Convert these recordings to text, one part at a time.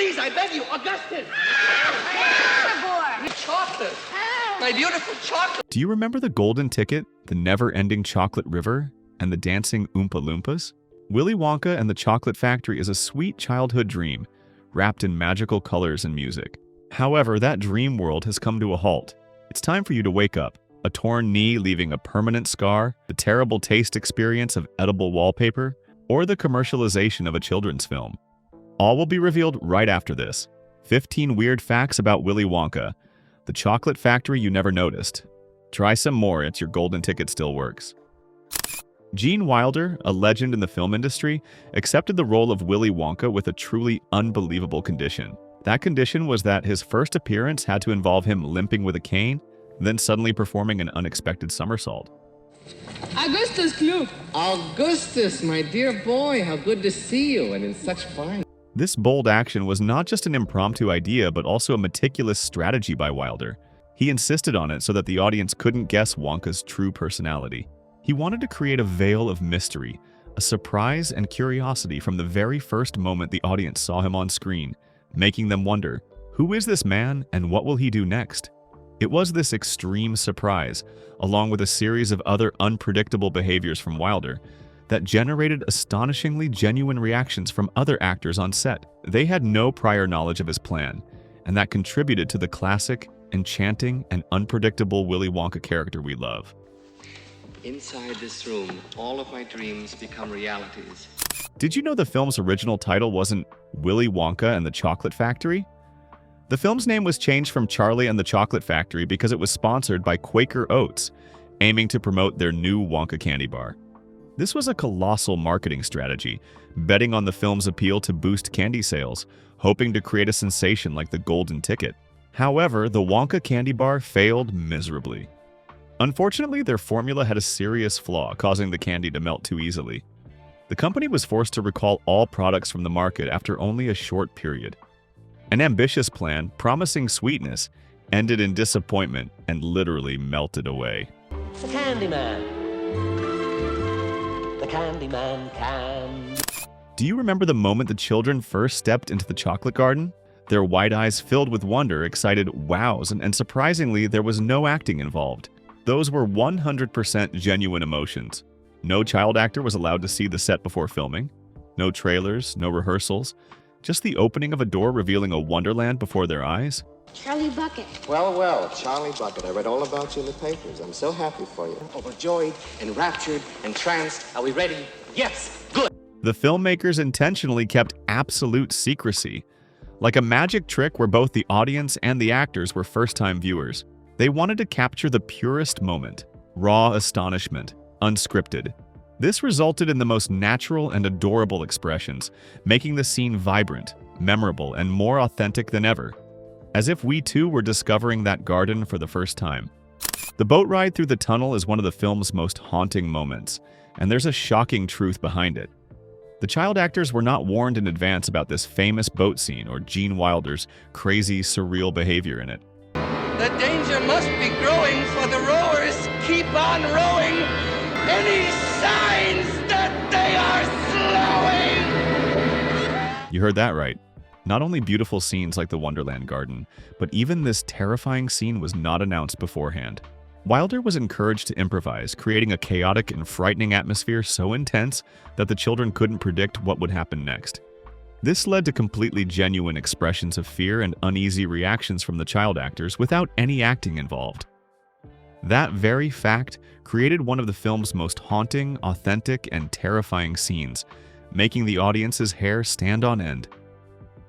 Please, I beg you, Augustus! Chocolate! My beautiful chocolate! Do you remember the golden ticket, the never-ending chocolate river, and the dancing Oompa Loompas? Willy Wonka and the Chocolate Factory is a sweet childhood dream, wrapped in magical colors and music. However, that dream world has come to a halt. It's time for you to wake up. A torn knee leaving a permanent scar, the terrible taste experience of edible wallpaper, or the commercialization of a children's film. All will be revealed right after this. 15 weird facts about Willy Wonka, the chocolate factory you never noticed. Try some more, it's your golden ticket still works. Gene Wilder, a legend in the film industry, accepted the role of Willy Wonka with a truly unbelievable condition. That condition was that his first appearance had to involve him limping with a cane, then suddenly performing an unexpected somersault. Augustus Club! Augustus, my dear boy, how good to see you, and in such fine... This bold action was not just an impromptu idea, but also a meticulous strategy by Wilder. He insisted on it so that the audience couldn't guess Wonka's true personality. He wanted to create a veil of mystery, a surprise and curiosity from the very first moment the audience saw him on screen, making them wonder, who is this man and what will he do next? It was this extreme surprise, along with a series of other unpredictable behaviors from Wilder, that generated astonishingly genuine reactions from other actors on set. They had no prior knowledge of his plan, and that contributed to the classic, enchanting, and unpredictable Willy Wonka character we love. Inside this room, all of my dreams become realities. Did you know the film's original title wasn't Willy Wonka and the Chocolate Factory? The film's name was changed from Charlie and the Chocolate Factory because it was sponsored by Quaker Oats, aiming to promote their new Wonka candy bar. This was a colossal marketing strategy, betting on the film's appeal to boost candy sales, hoping to create a sensation like the golden ticket. However, the Wonka candy bar failed miserably. Unfortunately, their formula had a serious flaw, causing the candy to melt too easily. The company was forced to recall all products from the market after only a short period. An ambitious plan, promising sweetness, ended in disappointment and literally melted away. The Candyman. The Candyman can. Do you remember the moment the children first stepped into the chocolate garden? Their wide eyes filled with wonder, excited wows, and surprisingly, there was no acting involved. Those were 100% genuine emotions. No child actor was allowed to see the set before filming. No trailers, no rehearsals. Just the opening of a door revealing a wonderland before their eyes. Charlie Bucket. Well, well, Charlie Bucket. I read all about you in the papers. I'm so happy for you. Overjoyed, enraptured, entranced. Are we ready? Yes! Good! The filmmakers intentionally kept absolute secrecy. Like a magic trick where both the audience and the actors were first-time viewers. They wanted to capture the purest moment, raw astonishment, unscripted. This resulted in the most natural and adorable expressions, making the scene vibrant, memorable, and more authentic than ever. As if we too were discovering that garden for the first time. The boat ride through the tunnel is one of the film's most haunting moments, and there's a shocking truth behind it. The child actors were not warned in advance about this famous boat scene or Gene Wilder's crazy, surreal behavior in it. The danger must be growing, for the rowers keep on rowing. Any signs that they are slowing? You heard that right. Not only beautiful scenes like the Wonderland Garden, but even this terrifying scene was not announced beforehand. Wilder was encouraged to improvise, creating a chaotic and frightening atmosphere so intense that the children couldn't predict what would happen next. This led to completely genuine expressions of fear and uneasy reactions from the child actors without any acting involved. That very fact created one of the film's most haunting, authentic, and terrifying scenes, making the audience's hair stand on end.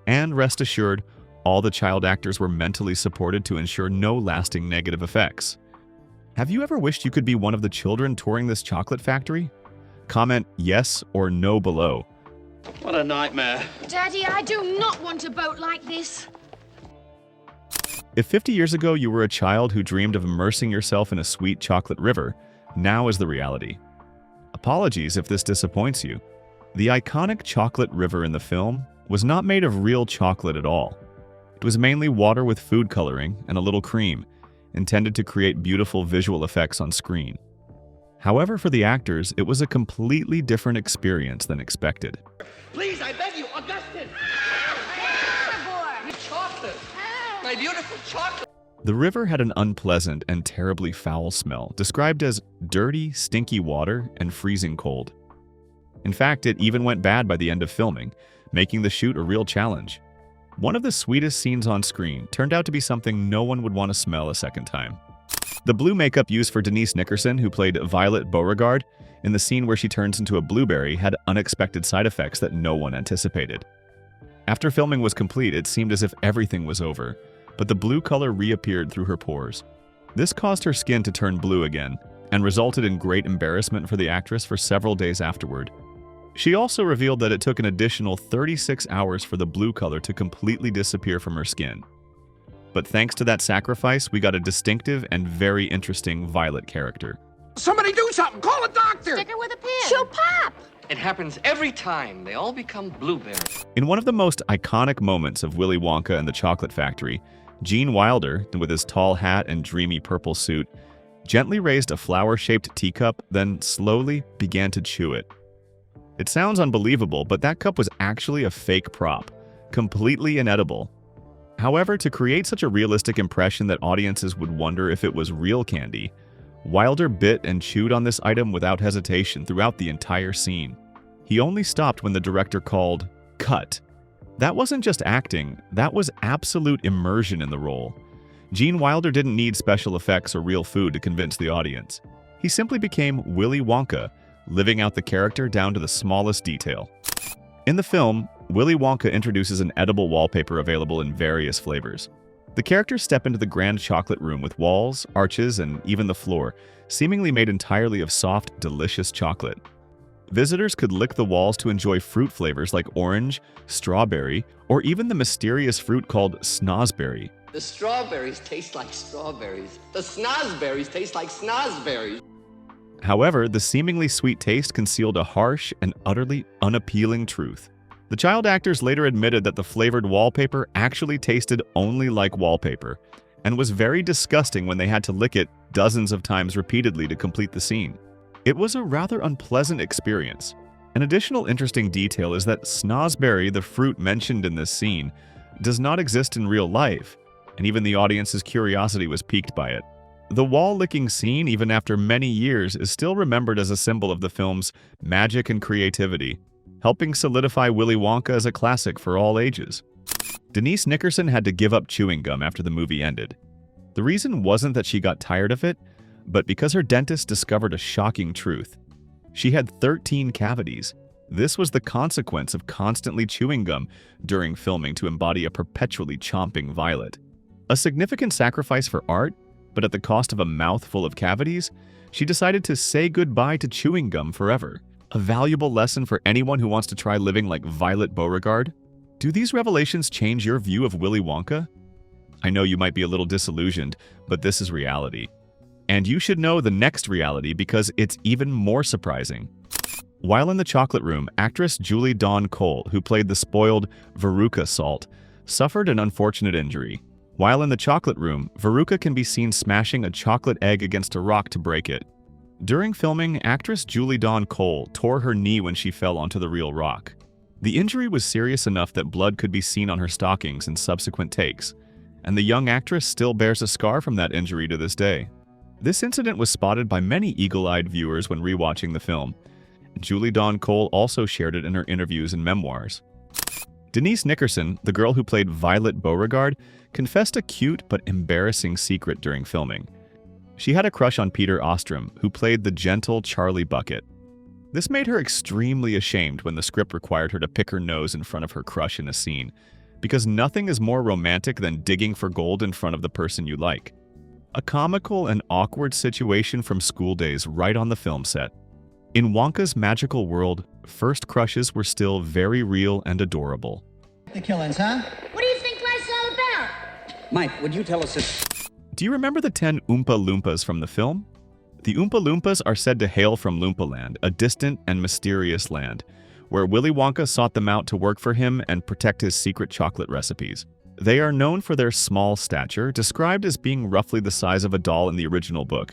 And rest assured, all the child actors were mentally supported to ensure no lasting negative effects. Have you ever wished you could be one of the children touring this chocolate factory? Comment yes or no below. What a nightmare. Daddy, I do not want a boat like this. If 50 years ago you were a child who dreamed of immersing yourself in a sweet chocolate river, now is the reality. Apologies if this disappoints you. The iconic chocolate river in the film was not made of real chocolate at all. It was mainly water with food coloring and a little cream, intended to create beautiful visual effects on screen. However, for the actors, it was a completely different experience than expected. Please, I beg you, Augustus! my beautiful chocolate. The river had an unpleasant and terribly foul smell, described as dirty, stinky water and freezing cold. In fact, it even went bad by the end of filming, making the shoot a real challenge. One of the sweetest scenes on screen turned out to be something no one would want to smell a second time. The blue makeup used for Denise Nickerson, who played Violet Beauregard, in the scene where she turns into a blueberry, had unexpected side effects that no one anticipated. After filming was complete, it seemed as if everything was over, but the blue color reappeared through her pores. This caused her skin to turn blue again, and resulted in great embarrassment for the actress for several days afterward. She also revealed that it took an additional 36 hours for the blue color to completely disappear from her skin. But thanks to that sacrifice, we got a distinctive and very interesting Violet character. Somebody do something! Call a doctor! Stick her with a pin. She'll pop. It happens every time. They all become blueberries. In one of the most iconic moments of Willy Wonka and the Chocolate Factory, Gene Wilder, with his tall hat and dreamy purple suit, gently raised a flower-shaped teacup, then slowly began to chew it. It sounds unbelievable, but that cup was actually a fake prop, completely inedible. However, to create such a realistic impression that audiences would wonder if it was real candy, Wilder bit and chewed on this item without hesitation throughout the entire scene. He only stopped when the director called "cut." That wasn't just acting, that was absolute immersion in the role. Gene Wilder didn't need special effects or real food to convince the audience. He simply became Willy Wonka, living out the character down to the smallest detail. In the film, Willy Wonka introduces an edible wallpaper available in various flavors. The characters step into the grand chocolate room with walls, arches, and even the floor, seemingly made entirely of soft, delicious chocolate. Visitors could lick the walls to enjoy fruit flavors like orange, strawberry, or even the mysterious fruit called snozberry. The strawberries taste like strawberries. The snozberries taste like snozberries. However, the seemingly sweet taste concealed a harsh and utterly unappealing truth. The child actors later admitted that the flavored wallpaper actually tasted only like wallpaper, and was very disgusting when they had to lick it dozens of times repeatedly to complete the scene. It was a rather unpleasant experience. An additional interesting detail is that snozberry, the fruit mentioned in this scene, does not exist in real life, and even the audience's curiosity was piqued by it. The wall-licking scene, even after many years, is still remembered as a symbol of the film's magic and creativity, helping solidify Willy Wonka as a classic for all ages. Denise Nickerson had to give up chewing gum after the movie ended. The reason wasn't that she got tired of it, but because her dentist discovered a shocking truth. She had 13 cavities. This was the consequence of constantly chewing gum during filming to embody a perpetually chomping Violet. A significant sacrifice for art, but at the cost of a mouthful of cavities, she decided to say goodbye to chewing gum forever. A valuable lesson for anyone who wants to try living like Violet Beauregard. Do these revelations change your view of Willy Wonka? I know you might be a little disillusioned, but this is reality. And you should know the next reality because it's even more surprising. While in the chocolate room, actress Julie Dawn Cole, who played the spoiled Verooa Salt, suffered an unfortunate injury. While in the chocolate room, Verooa can be seen smashing a chocolate egg against a rock to break it. During filming, actress Julie Dawn Cole tore her knee when she fell onto the real rock. The injury was serious enough that blood could be seen on her stockings in subsequent takes, and the young actress still bears a scar from that injury to this day. This incident was spotted by many eagle-eyed viewers when rewatching the film. Julie Dawn Cole also shared it in her interviews and memoirs. Denise Nickerson, the girl who played Violet Beauregard, confessed a cute but embarrassing secret during filming. She had a crush on Peter Ostrom, who played the gentle Charlie Bucket. This made her extremely ashamed when the script required her to pick her nose in front of her crush in a scene, because nothing is more romantic than digging for gold in front of the person you like. A comical and awkward situation from school days right on the film set. In Wonka's magical world, first crushes were still very real and adorable. The killings, huh? What do you think life's all about? Mike, would you tell us this? Do you remember the 10 Oompa Loompas from the film? The Oompa Loompas are said to hail from Loompaland, a distant and mysterious land, where Willy Wonka sought them out to work for him and protect his secret chocolate recipes. They are known for their small stature, described as being roughly the size of a doll in the original book.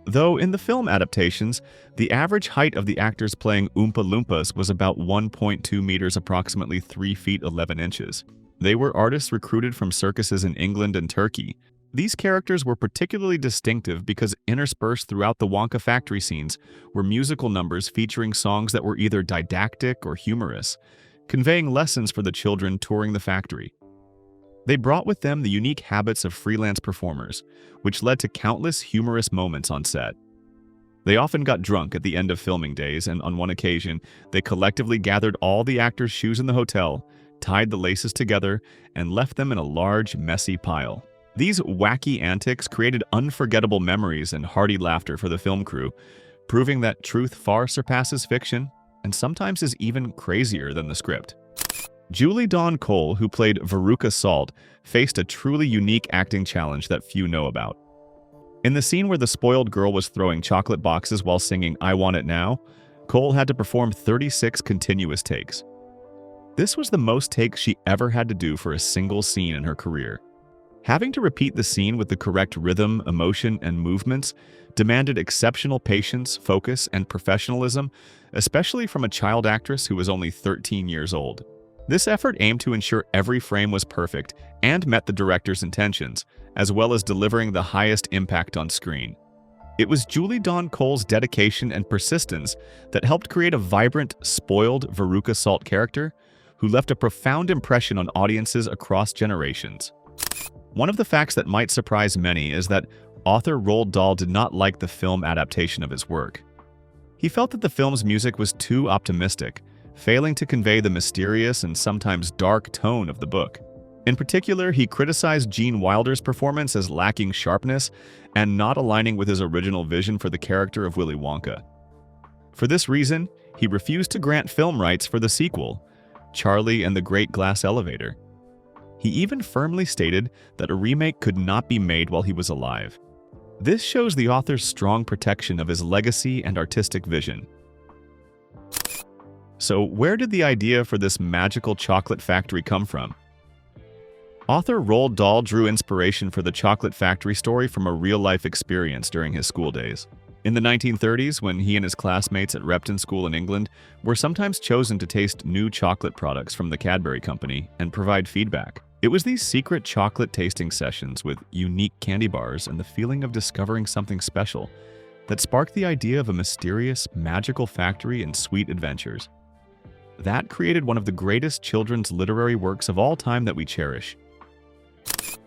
Though in the film adaptations, the average height of the actors playing Oompa Loompas was about 1.2 meters, approximately 3 feet 11 inches. They were artists recruited from circuses in England and Turkey. These characters were particularly distinctive because interspersed throughout the Wonka factory scenes were musical numbers featuring songs that were either didactic or humorous, conveying lessons for the children touring the factory. They brought with them the unique habits of freelance performers, which led to countless humorous moments on set. They often got drunk at the end of filming days, and on one occasion, they collectively gathered all the actors' shoes in the hotel, tied the laces together, and left them in a large, messy pile. These wacky antics created unforgettable memories and hearty laughter for the film crew, proving that truth far surpasses fiction and sometimes is even crazier than the script. Julie Dawn Cole, who played Verooa Salt, faced a truly unique acting challenge that few know about. In the scene where the spoiled girl was throwing chocolate boxes while singing "I Want It Now," Cole had to perform 36 continuous takes. This was the most takes she ever had to do for a single scene in her career. Having to repeat the scene with the correct rhythm, emotion, and movements demanded exceptional patience, focus, and professionalism, especially from a child actress who was only 13 years old. This effort aimed to ensure every frame was perfect and met the director's intentions, as well as delivering the highest impact on screen. It was Julie Dawn Cole's dedication and persistence that helped create a vibrant, spoiled Verooa Salt character who left a profound impression on audiences across generations. One of the facts that might surprise many is that author Roald Dahl did not like the film adaptation of his work. He felt that the film's music was too optimistic, failing to convey the mysterious and sometimes dark tone of the book. In particular, he criticized Gene Wilder's performance as lacking sharpness and not aligning with his original vision for the character of Willy Wonka. For this reason, he refused to grant film rights for the sequel, Charlie and the Great Glass Elevator. He even firmly stated that a remake could not be made while he was alive. This shows the author's strong protection of his legacy and artistic vision. So, where did the idea for this magical chocolate factory come from? Author Roald Dahl drew inspiration for the chocolate factory story from a real-life experience during his school days. In the 1930s, when he and his classmates at Repton School in England were sometimes chosen to taste new chocolate products from the Cadbury Company and provide feedback. It was these secret chocolate tasting sessions with unique candy bars and the feeling of discovering something special that sparked the idea of a mysterious, magical factory and sweet adventures. That created one of the greatest children's literary works of all time that we cherish.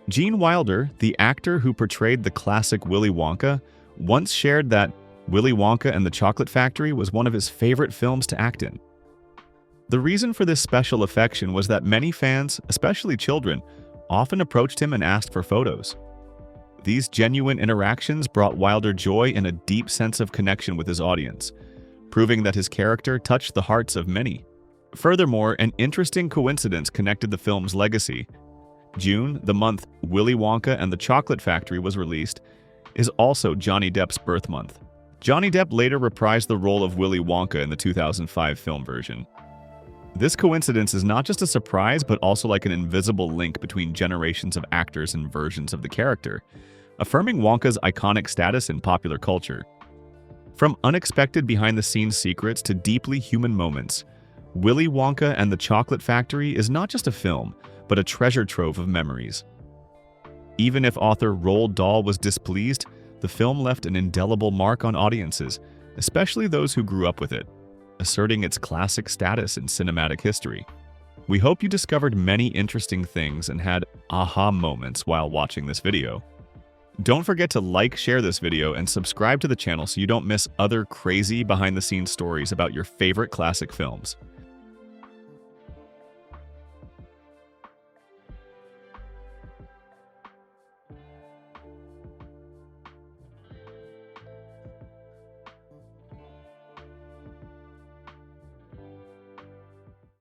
Gene Wilder, the actor who portrayed the classic Willy Wonka, once shared that Willy Wonka and the Chocolate Factory was one of his favorite films to act in. The reason for this special affection was that many fans, especially children, often approached him and asked for photos. These genuine interactions brought Wilder joy and a deep sense of connection with his audience, proving that his character touched the hearts of many. Furthermore, an interesting coincidence connected the film's legacy. June, the month Willy Wonka and the Chocolate Factory was released, is also Johnny Depp's birth month. Johnny Depp later reprised the role of Willy Wonka in the 2005 film version. This coincidence is not just a surprise, but also like an invisible link between generations of actors and versions of the character, affirming Wonka's iconic status in popular culture. From unexpected behind-the-scenes secrets to deeply human moments, Willy Wonka and the Chocolate Factory is not just a film, but a treasure trove of memories. Even if author Roald Dahl was displeased, the film left an indelible mark on audiences, especially those who grew up with it, asserting its classic status in cinematic history. We hope you discovered many interesting things and had aha moments while watching this video. Don't forget to like, share this video, and subscribe to the channel so you don't miss other crazy behind-the-scenes stories about your favorite classic films.